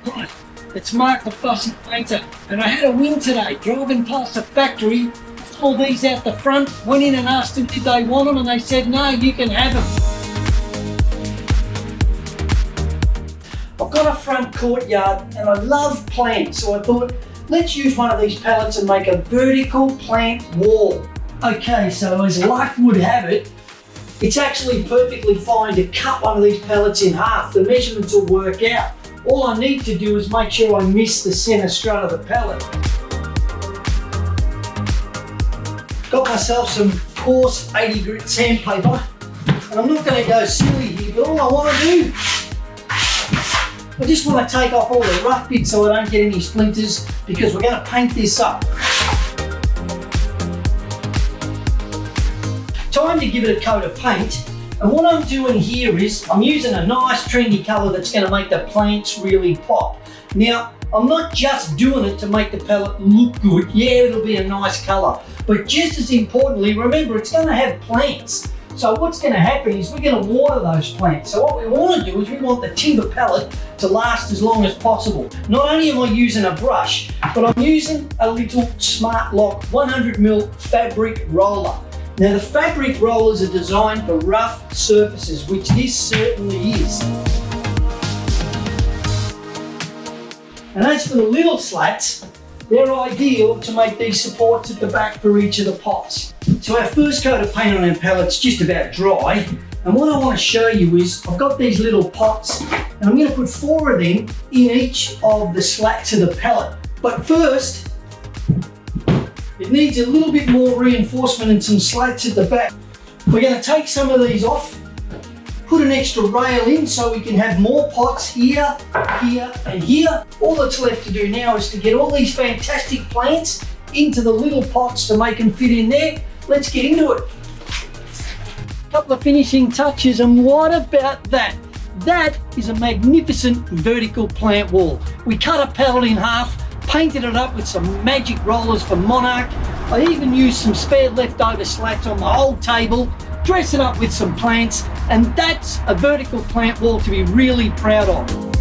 Hi, it's Mark the Fussy painter, and I had a win today. Driving past the factory, pulled these out the front, went in and asked them did they want them, and they said no, you can have them. I've got a front courtyard and I love plants, so I thought let's use one of these pallets and make a vertical plant wall. Okay, so as luck would have it, it's actually perfectly fine to cut one of these pallets in half. The measurements will work out. All I need to do is make sure I miss the center strut of the pallet. Got myself some coarse 80 grit sandpaper, and I'm not going to go silly here, but all I want to do, I just want to take off all the rough bits so I don't get any splinters, because we're going to paint this up. Time to give it a coat of paint, and what I'm doing here is I'm using a nice trendy colour that's going to make the plants really pop. Now, I'm not just doing it to make the palette look good. Yeah, it'll be a nice colour, but just as importantly, remember it's going to have plants. So what's going to happen is we're going to water those plants. So what we want to do is we want the timber palette to last as long as possible. Not only am I using a brush, but I'm using a little Smart Lock 100mm fabric roller. Now the fabric rollers are designed for rough surfaces, which this certainly is. And as for the little slats, they're ideal to make these supports at the back for each of the pots. So our first coat of paint on our pallet's just about dry, and what I want to show you is I've got these little pots and I'm going to put 4 of them in each of the slats of the pallet. But first, it needs a little bit more reinforcement and some slats at the back. We're going to take some of these off, put an extra rail in so we can have more pots here, here and here. All that's left to do now is to get all these fantastic plants into the little pots to make them fit in there. Let's get into it. A couple of finishing touches, and what about that? That is a magnificent vertical plant wall. We cut a pallet in half, painted it up with some magic rollers from Monarch. I even used some spare leftover slats on my old table, dress it up with some plants, and that's a vertical plant wall to be really proud of.